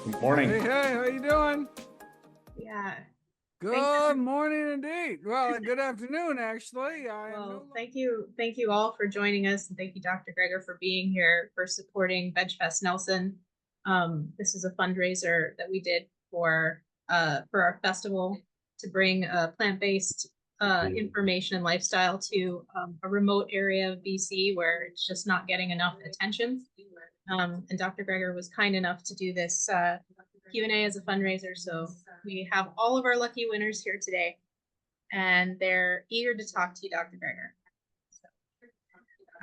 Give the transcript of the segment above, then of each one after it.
Good morning. Hey, how you doing? Yeah. Good morning indeed. Well, good afternoon, actually. Thank you all for joining us, and thank you, Dr. Greger, for being here, for supporting VegFest Nelson. This is a fundraiser that we did for our festival to bring plant-based information and lifestyle to a remote area of BC where it's just not getting enough attention. And Dr. Greger was kind enough to do this Q&A as a fundraiser. So we have all of our lucky winners here today, and they're eager to talk to you, Dr. Greger.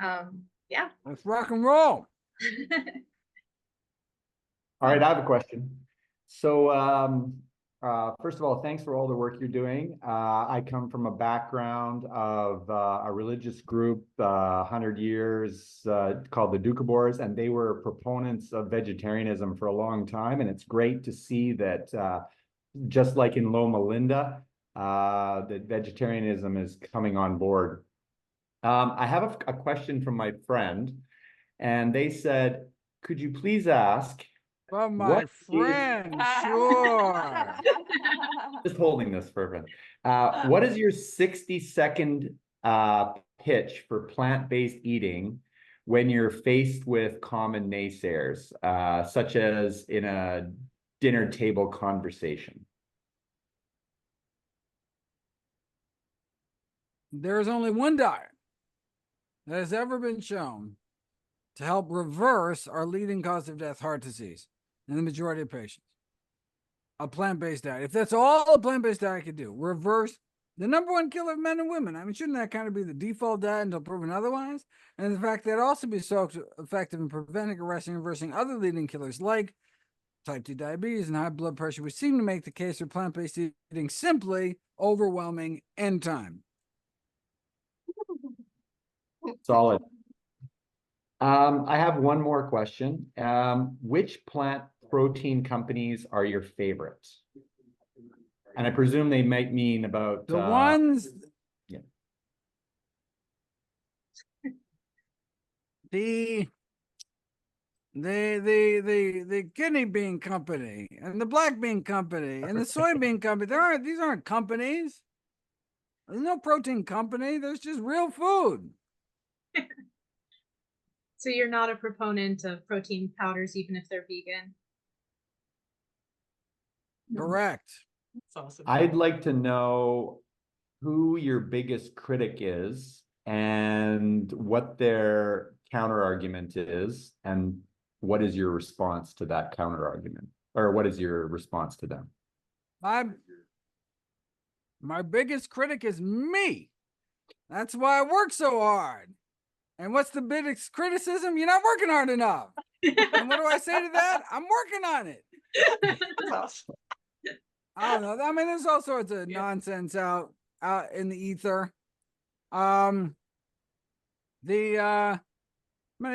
So, yeah. Let's rock and roll. All right, I have a question. So first of all, thanks for all the work you're doing. I come from a background of a religious group, 100 years, called the Doukhobors, and they were proponents of vegetarianism for a long time. And it's great to see that, just like in Loma Linda, that vegetarianism is coming on board. I have a question from my friend, and they said, could you please ask, From my friend, sure. Just holding this for a minute. What is your 60-second pitch for plant-based eating when you're faced with common naysayers, such as in a dinner table conversation? There's only one diet that has ever been shown to help reverse our leading cause of death, heart disease, in the majority of patients. A plant-based diet. If that's all a plant-based diet could do, reverse the #1 killer of men and women. I mean, shouldn't that kind of be the default diet until proven otherwise? And the fact that it also be so effective in preventing, arresting, and reversing other leading killers like type 2 diabetes and high blood pressure, would seem to make the case for plant-based eating simply overwhelming end time. Solid. I have one more question. Which plant protein companies are your favorites? And I presume they might mean about the ones. Yeah. The kidney bean company and the black bean company and the soybean company. These aren't companies. There's no protein company. There's just real food. So you're not a proponent of protein powders, even if they're vegan? Correct. That's awesome. I'd like to know who your biggest critic is and what their counter argument is, and what is your response to that counter argument, or what is your response to them? My biggest critic is me. That's why I work so hard. And what's the biggest criticism? You're not working hard enough. And what do I say to that? I'm working on it. That's awesome. I don't know. I mean, there's all sorts of nonsense out in the ether. I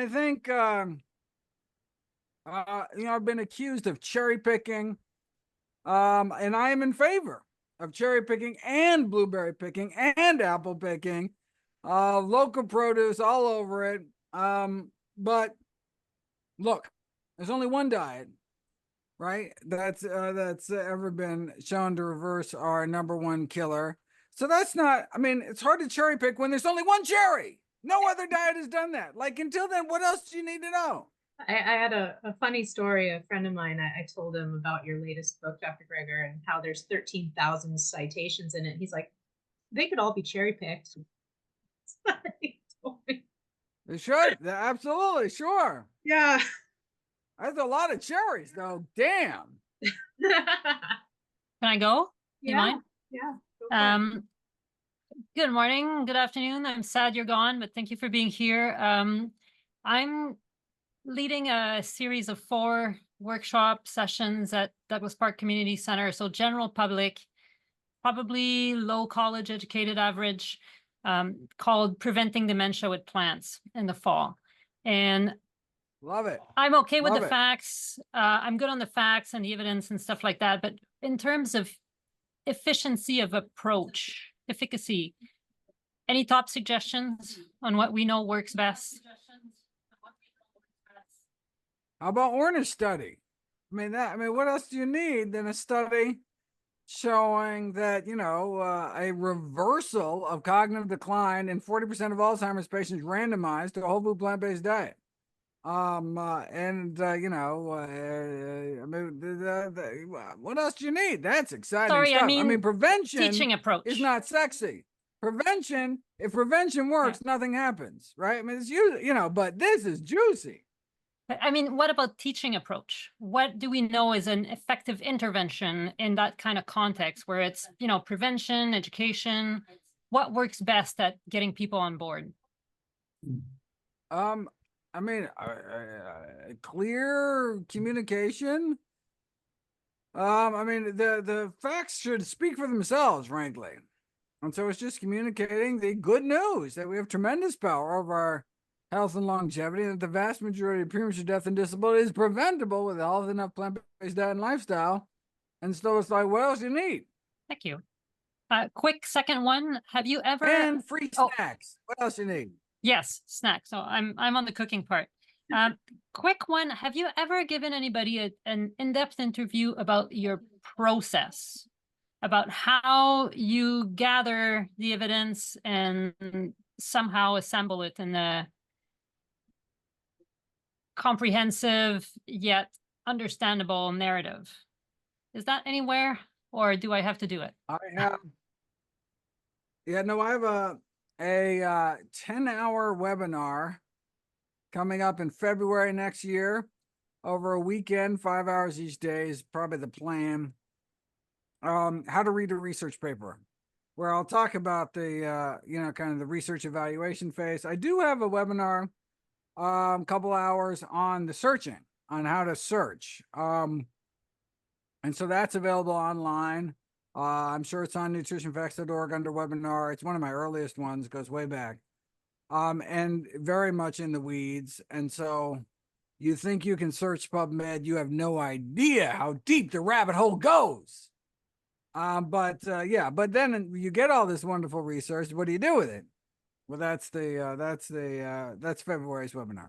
think I've been accused of cherry picking, and I am in favor of cherry picking and blueberry picking and apple picking, local produce all over it. But look, there's only one diet, right? That's ever been shown to reverse our #1 killer. So that's not, I mean, it's hard to cherry pick when there's only one cherry. No other diet has done that. Like, until then, what else do you need to know? I had a funny story. A friend of mine, I told him about your latest book, Dr. Greger, and how there's 13,000 citations in it. He's like, they could all be cherry picked. They should. Absolutely, sure. Yeah. That's a lot of cherries, though. Damn. Can I go? You mind? Yeah. Good morning, good afternoon. I'm sad you're gone, but thank you for being here. I'm leading a series of 4 workshop sessions at Douglas Park Community Center. So general public, probably low college educated average, called Preventing Dementia with Plants in the fall. And love it. I'm okay with the facts. I'm good on the facts and the evidence and stuff like that. But in terms of efficiency of approach, efficacy, any top suggestions on what we know works best? How about Ornish study? I mean, what else do you need than a study showing that, a reversal of cognitive decline in 40% of Alzheimer's patients randomized to a whole food plant-based diet? I mean, what else do you need? That's exciting Sorry, stuff. I I mean, mean, prevention teaching approach. is not sexy. If prevention works, nothing happens, right? I mean, it's but this is juicy. I mean, what about teaching approach? What do we know is an effective intervention in that kind of context where it's, prevention, education? What works best at getting people on board? I mean, clear communication. I mean, the facts should speak for themselves, frankly. And so it's just communicating the good news that we have tremendous power over our health and longevity, and that the vast majority of premature death and disability is preventable with a healthy enough plant-based diet and lifestyle. And so it's like, what else do you need? Thank you. Quick second one. Have you ever And free snacks. What else do you need? Yes, snacks. So I'm on the cooking part. Quick one. Have you ever given anybody an in-depth interview about your process, about how you gather the evidence and somehow assemble it in a comprehensive yet understandable narrative? Is that anywhere, or do I have to do it? I have. Yeah, no, I have a 10-hour webinar coming up in February next year over a weekend, 5 hours each day is probably the plan. How to read a research paper, where I'll talk about the, kind of the research evaluation phase. I do have a webinar, couple hours on the searching, on how to search. And so that's available online. I'm sure it's on nutritionfacts.org under webinar. It's one of my earliest ones, goes way back. And very much in the weeds. And so you think you can search PubMed, you have no idea how deep the rabbit hole goes. But then you get all this wonderful research. What do you do with it? Well, that's February's webinar.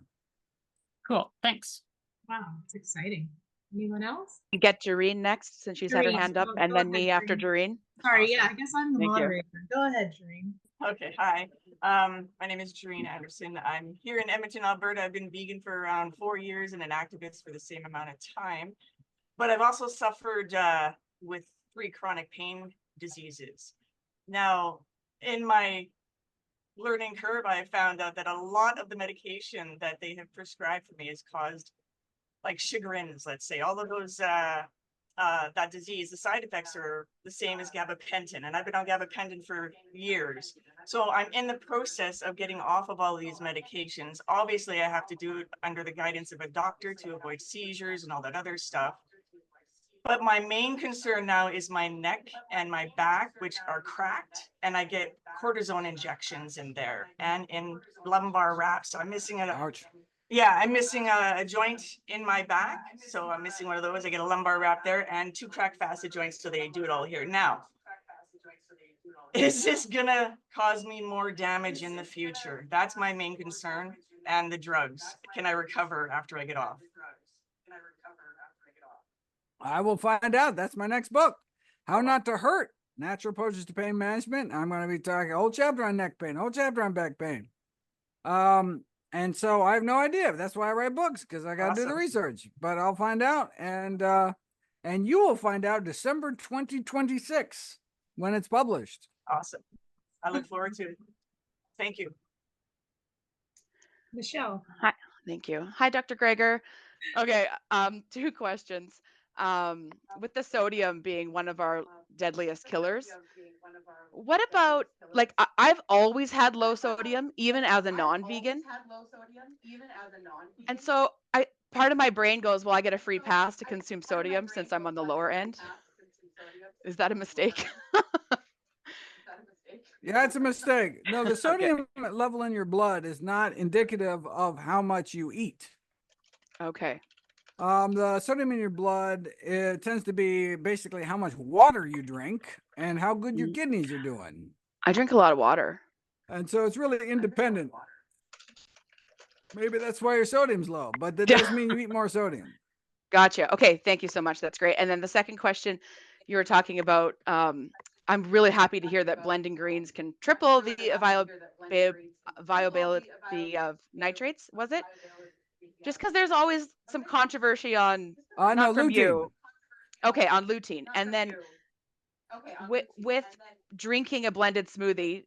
Cool. Thanks. Wow, it's exciting. Anyone else? Get Doreen next, since she's had her Doreen, hand up, go and then ahead, me after Doreen. Doreen. Sorry, Awesome. yeah, I guess I'm the Thank you. moderator. Go ahead, Doreen. Okay, hi. My name is Doreen Anderson. I'm here in Edmonton, Alberta. I've been vegan for around 4 years and an activist for the same amount of time. But I've also suffered with 3 chronic pain diseases. Now, in my learning curve, I found out that a lot of the medication that they have prescribed for me has caused, like Sjogren's, let's say, all of those that disease, the side effects are the same as gabapentin, and I've been on gabapentin for years. So I'm in the process of getting off of all of these medications. Obviously, I have to do it under the guidance of a doctor to avoid seizures and all that other stuff. But my main concern now is my neck and my back, which are cracked, and I get cortisone injections in there and in lumbar wraps. So I'm missing Ouch. I'm missing a joint in my back. So I'm missing one of those. I get a lumbar wrap there and 2 cracked facet joints. So they do it all here. Now, is this gonna cause me more damage in the future? That's my main concern. And the drugs. Can I recover after I get off? I will find out. That's my next book. How Not to Hurt. Natural Approaches to Pain Management. I'm going to be talking a whole chapter on neck pain, a whole chapter on back pain. And so I have no idea. That's why I write books, because I got to do the research. But I'll find out, and you will find out December 2026 when it's published. Awesome. I look forward to it. Thank you. Michelle. Hi, thank you. Hi, Dr. Greger. Okay, 2 questions. With the sodium being one of our deadliest killers, what about, like, I've always had low sodium, even as a non-vegan. And so part of my brain goes, well, I get a free pass to consume sodium since I'm on the lower end. Is that a mistake? Yeah, it's a mistake. No, the sodium level in your blood is not indicative of how much you eat. Okay. The sodium in your blood, it tends to be basically how much water you drink and how good your kidneys are doing. I drink a lot of water. And so it's really independent. Maybe that's why your sodium's low, but that doesn't mean you eat more sodium. Gotcha. Okay, thank you so much. That's great. And then the second question, you were talking about, I'm really happy to hear that blending greens can triple the viability of nitrates, was it? Just because there's always some controversy on, No, not from lutein. you. Okay, on lutein. And then with drinking a blended smoothie,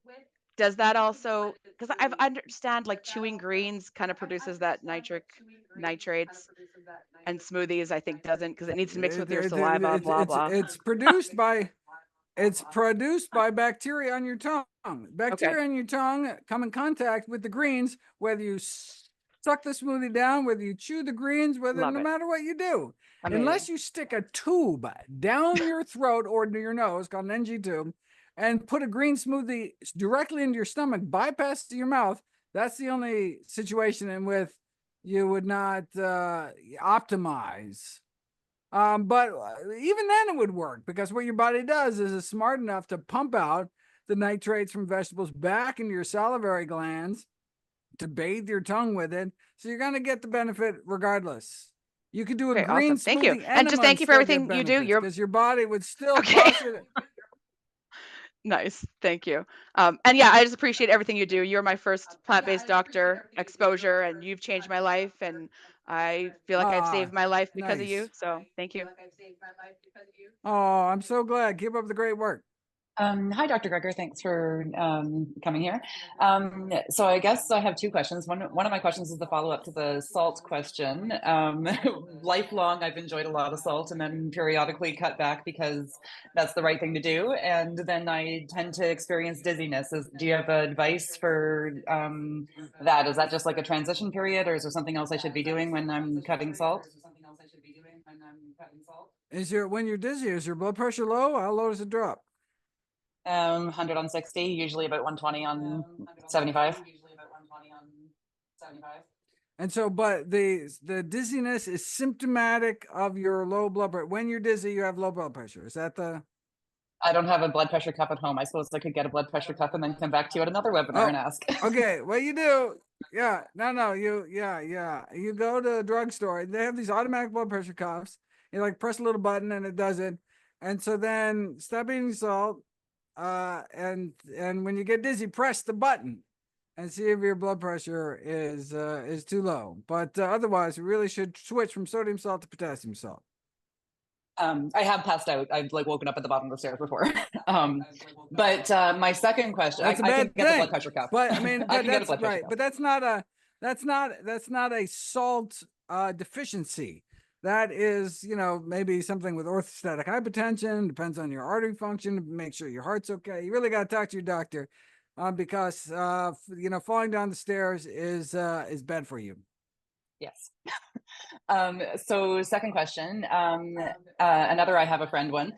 does that also, because I understand like chewing greens kind of produces that nitrates, and smoothies I think doesn't, because it needs to mix with your saliva, blah blah. It's produced by bacteria on your tongue. Bacteria on your tongue come in contact with the greens, whether you suck the smoothie down, whether you chew the greens, no matter what you do. Amazing. Unless you stick a tube down your throat or to your nose, called an NG tube, and put a green smoothie directly into your stomach, bypass to your mouth, that's the only situation in which you would not optimize. But even then it would work, because what your body does is it's smart enough to pump out the nitrates from vegetables back into your salivary glands to bathe your tongue with it. So you're going to get the benefit regardless. You could do a green awesome. Thank you. smoothie And just thank you for everything you do. Because your body would still Nice. Thank you. And yeah, I just appreciate everything you do. You're my first plant-based doctor exposure, and you've changed my life, and I feel like I've saved my life because of you. So thank you. Oh, I'm so glad. Keep up the great work. Hi, Dr. Greger. Thanks for coming here. So I guess I have two questions. One of my questions is the follow-up to the salt question. Lifelong, I've enjoyed a lot of salt, and then periodically cut back because that's the right thing to do. And then I tend to experience dizziness. Do you have advice for that? Is that just like a transition period, or is there something else I should be doing when I'm cutting salt? When you're dizzy, is your blood pressure low? How low does it drop? 100 on 60, usually about 120 on 75. And so, but the dizziness is symptomatic of your low blood pressure. When you're dizzy, you have low blood pressure. Is that the? I don't have a blood pressure cuff at home. I suppose I could get a blood pressure cuff and then come back to you at another webinar and ask. Okay, well you do. Yeah, you go to a drugstore. They have these automatic blood pressure cuffs. You like press a little button and it does it. And so then stop eating salt. And when you get dizzy, press the button and see if your blood pressure is too low. But otherwise, you really should switch from sodium salt to potassium salt. I have passed out. I've like woken up at the bottom of the stairs before. But my second question, that's I can get the blood pressure cuff. But I mean, I can get a blood pressure right. cuff. But that's not a salt deficiency. That is, maybe something with orthostatic hypotension, depends on your artery function, make sure your heart's okay. You really got to talk to your doctor because, falling down the stairs is bad for you. Yes. So second question, another I have a friend one.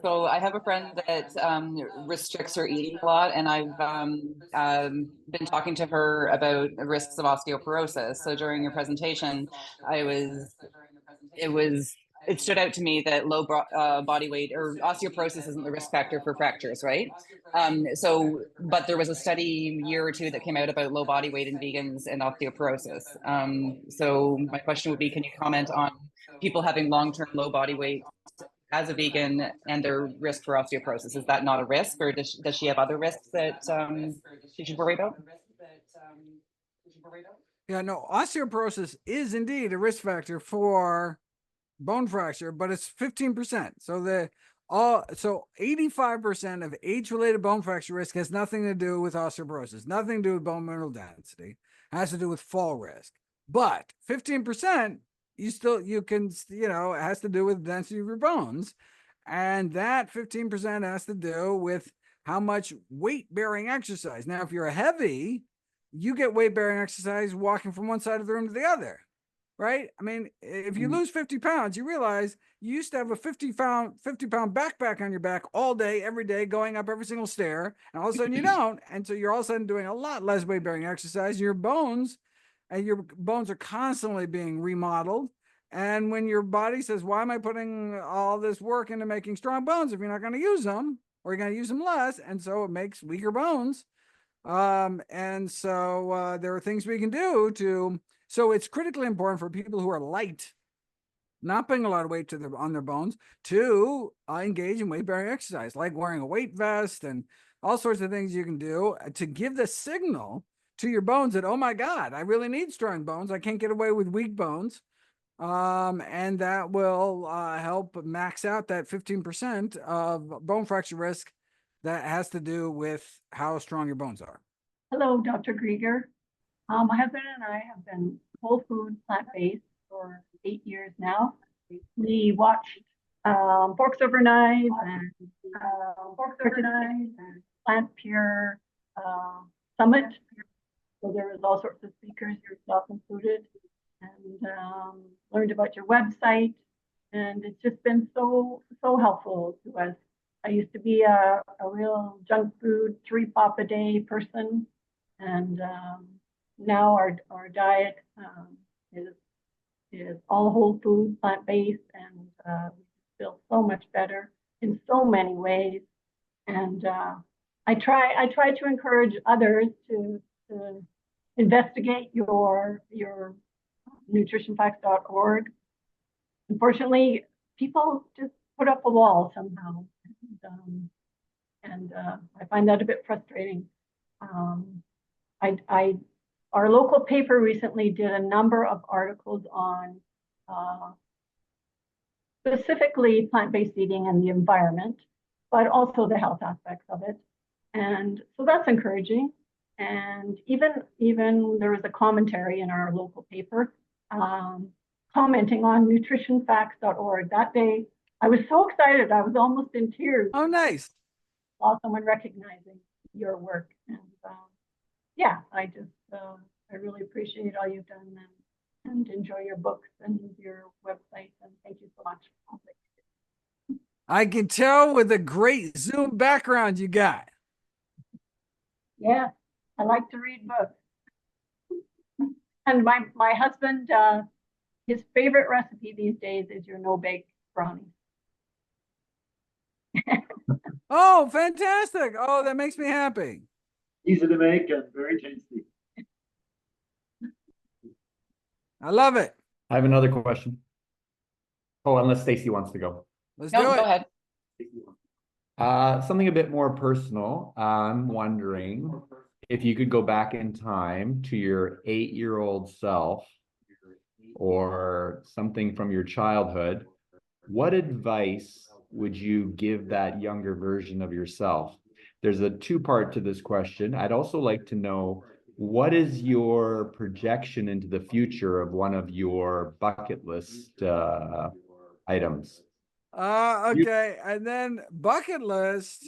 So I have a friend that restricts her eating a lot, and I've been talking to her about risks of osteoporosis. So during your presentation, it stood out to me that low body weight or osteoporosis isn't the risk factor for fractures, right? But there was a study a year or two that came out about low body weight in vegans and osteoporosis. So my question would be, can you comment on people having long-term low body weight as a vegan and their risk for osteoporosis? Is that not a risk, or does she have other risks that she should worry about? Yeah, no, osteoporosis is indeed a risk factor for bone fracture, but it's 15%. So 85% of age-related bone fracture risk has nothing to do with osteoporosis, nothing to do with bone mineral density, it has to do with fall risk. But 15%, it has to do with density of your bones. And that 15% has to do with how much weight-bearing exercise. Now, if you're heavy, you get weight-bearing exercise walking from one side of the room to the other. Right? I mean, if you lose 50 pounds, you realize you used to have a 50-pound backpack on your back all day, every day, going up every single stair, and all of a sudden you don't. And so you're all of a sudden doing a lot less weight-bearing exercise. Your bones are constantly being remodeled. And when your body says, why am I putting all this work into making strong bones if you're not going to use them, or you're going to use them less? And so it makes weaker bones. And so there are things we can do so it's critically important for people who are light not putting a lot of weight on their bones, to engage in weight-bearing exercise, like wearing a weight vest and all sorts of things you can do to give the signal to your bones that, oh my God, I really need strong bones. I can't get away with weak bones. And that will help max out that 15% of bone fracture risk that has to do with how strong your bones are. Hello, Dr. Grieger. My husband and I have been whole food plant-based for 8 years now. We watched Forks Over Knives and Plant Pure Summit. So there was all sorts of speakers, yourself included, and learned about your website. And it's just been so helpful to us. I used to be a real junk food 3 pop a day person, and now our diet is all whole food, plant-based, and we feel so much better in so many ways. And I try to encourage others to investigate your nutritionfacts.org. Unfortunately, people just put up a wall somehow, and I find that a bit frustrating. Our local paper recently did a number of articles on specifically plant-based eating and the environment, but also the health aspects of it. And so that's encouraging. And even there was a commentary in our local paper commenting on nutritionfacts.org. That day, I was so excited. I was almost in tears. Oh, nice. Saw someone recognizing your work. And yeah, I really appreciate all you've done and enjoy your books and your website. And thank you so much. I can tell with the great Zoom background you got. Yeah, I like to read books. And my husband, his favorite recipe these days is your no-bake brownies. Oh, fantastic. Oh, that makes me happy. Easy to make and very tasty. I love it. I have another question. Oh, unless Stacy wants to go. Let's No, do it. go ahead. Something a bit more personal. I'm wondering if you could go back in time to your 8-year-old self or something from your childhood, what advice would you give that younger version of yourself? There's a 2-part to this question. I'd also like to know, what is your projection into the future of one of your bucket list items? Okay. And then bucket list.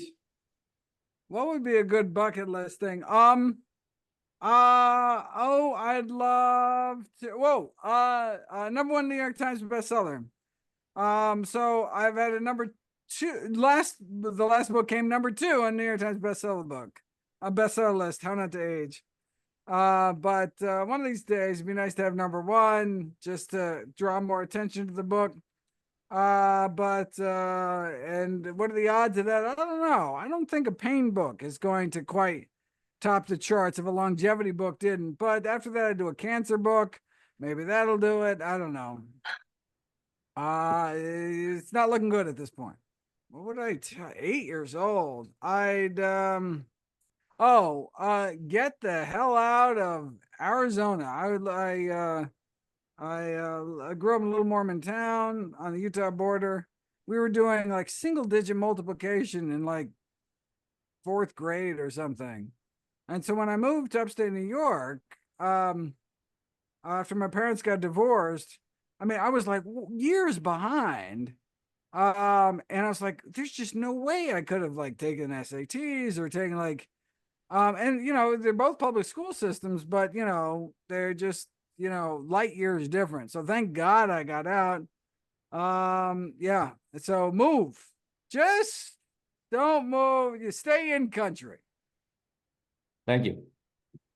What would be a good bucket list thing? I'd love to. Whoa. #1 New York Times bestseller. So I've had a #2. The last book came #2 on New York Times bestseller list. How Not to Age. But one of these days, it'd be nice to have #1 just to draw more attention to the book. And what are the odds of that? I don't know. I don't think a pain book is going to quite top the charts if a longevity book didn't. But after that, I'd do a cancer book. Maybe that'll do it. I don't know. It's not looking good at this point. What would I 8 years old? I'd get the hell out of Arizona. I grew up in a little Mormon town on the Utah border. We were doing like single-digit multiplication in like 4th grade or something. And so when I moved to upstate New York, after my parents got divorced, I mean, I was like years behind. And I was like, there's just no way I could have like taken SATs or taken like, and you know, they're both public school systems, but you know, they're just, you know, light years different. So thank God I got out. Yeah. So move. Just don't move. You stay in country. Thank you.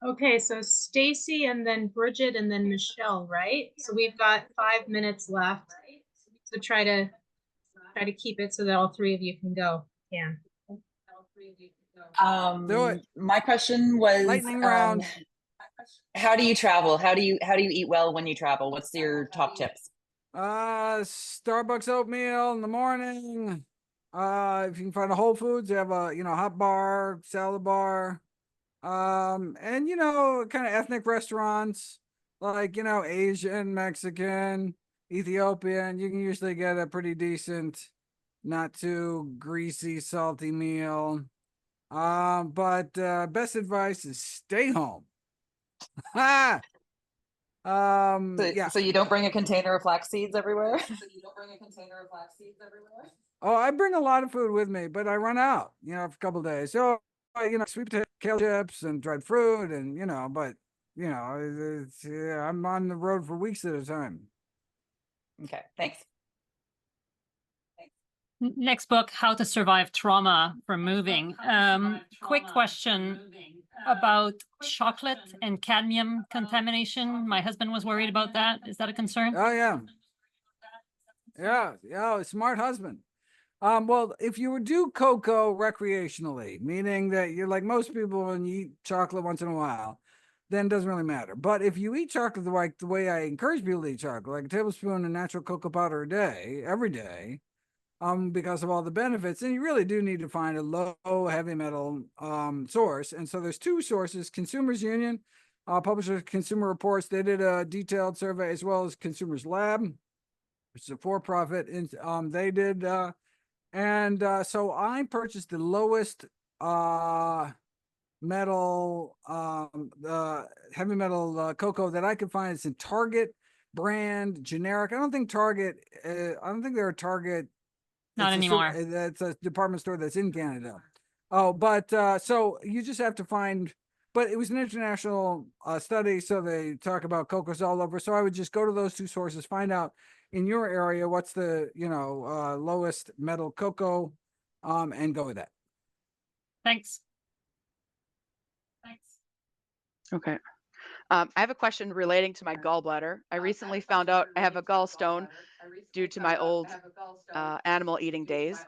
Okay, so Stacy and then Bridget and then Michelle, right? So we've got 5 minutes left. So try to keep it so that all 3 of you can go. Yeah. Do it. My question was, Lightning round. how do you travel? How do you eat well when you travel? What's your top tips? Starbucks oatmeal in the morning. If you can find a Whole Foods, they have a, hot bar, salad bar. And kind of ethnic restaurants like, Asian, Mexican, Ethiopian. You can usually get a pretty decent, not too greasy, salty meal. But best advice is stay home. Ha! So you don't bring a container of flax seeds everywhere? Oh, I bring a lot of food with me, but I run out, for a couple of days. So, sweet potato, kale chips, and dried fruit, and I'm on the road for weeks at a time. Okay, thanks. Next book, How to Survive Trauma from Moving. Quick question about chocolate and cadmium contamination. My husband was worried about that. Is that a concern? Oh yeah. Yeah, smart husband. Well, if you would do cocoa recreationally, meaning that you're like most people and you eat chocolate once in a while, then it doesn't really matter. But if you eat chocolate the way I encourage people to eat chocolate, like a tablespoon of natural cocoa powder a day, every day, because of all the benefits, and you really do need to find a low heavy metal source. And so there's two sources: Consumers Union publishes Consumer Reports. They did a detailed survey, as well as Consumers Lab, which is a for-profit. They did, so I purchased the lowest metal, heavy metal cocoa that I could find. It's in Target brand, generic. I don't think they're a Target. Not anymore. That's a department store that's in Canada. Oh, but so you just have to find, but it was an international study, so they talk about cocos all over. So I would just go to those two sources, find out in your area what's the lowest metal cocoa, and go with that. Thanks. Okay. I have a question relating to my gallbladder. I recently found out I have a gallstone due to my old animal eating days.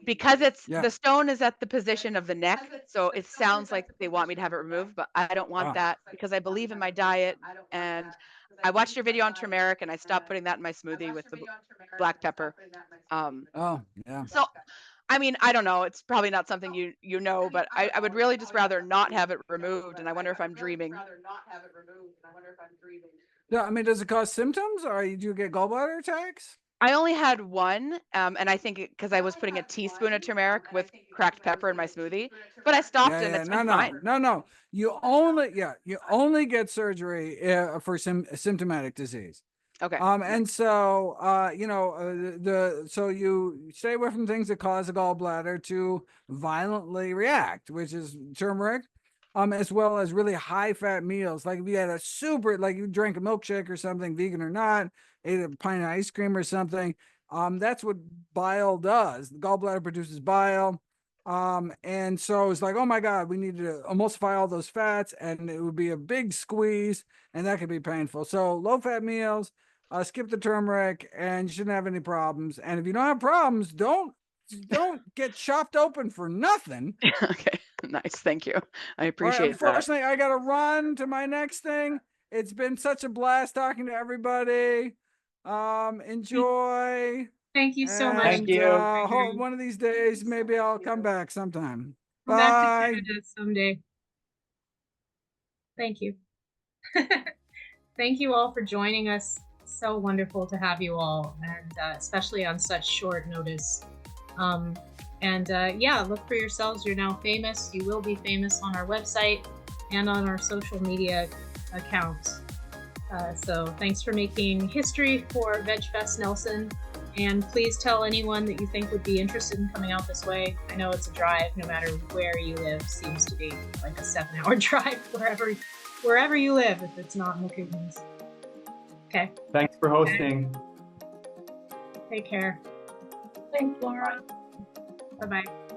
Because the stone is at the position of the neck, so it sounds like they want me to have it removed, but I don't want that because I believe in my diet. And I watched your video on turmeric, and I stopped putting that in my smoothie with the black pepper. So I mean, I don't know. It's probably not something you know, but I would really just rather not have it removed. And I wonder if I'm dreaming. Yeah, I mean, does it cause symptoms, or do you get gallbladder attacks? I only had one, and I think because I was putting a teaspoon of turmeric with cracked pepper in my smoothie, but I stopped and it's been fine. No. You only get surgery for symptomatic disease. Okay. And so, so you stay away from things that cause the gallbladder to violently react, which is turmeric, as well as really high fat meals. Like if you had like you drank a milkshake or something, vegan or not, ate a pint of ice cream or something. That's what bile does. The gallbladder produces bile. And so it's like, oh my God, we need to emulsify all those fats, and it would be a big squeeze, and that could be painful. So low fat meals, skip the turmeric, and you shouldn't have any problems. And if you don't have problems, don't get chopped open for nothing. Okay, nice. Thank you. I appreciate that. Unfortunately, I got to run to my next thing. It's been such a blast talking to everybody. Enjoy. Thank you so much. Thank you. One of these days, maybe I'll come back sometime. Come back to Bye. Canada someday. Thank you. Thank you all for joining us. So wonderful to have you all, and especially on such short notice. Yeah, look for yourselves. You're now famous. You will be famous on our website and on our social media accounts. So thanks for making history for VegFest Nelson. And please tell anyone that you think would be interested in coming out this way. I know it's a drive, no matter where you live. Seems to be like a 7-hour drive wherever you live, if it's not in the Kootenays. Okay. Thanks for hosting. Take care. Thanks, Laura. Bye-bye.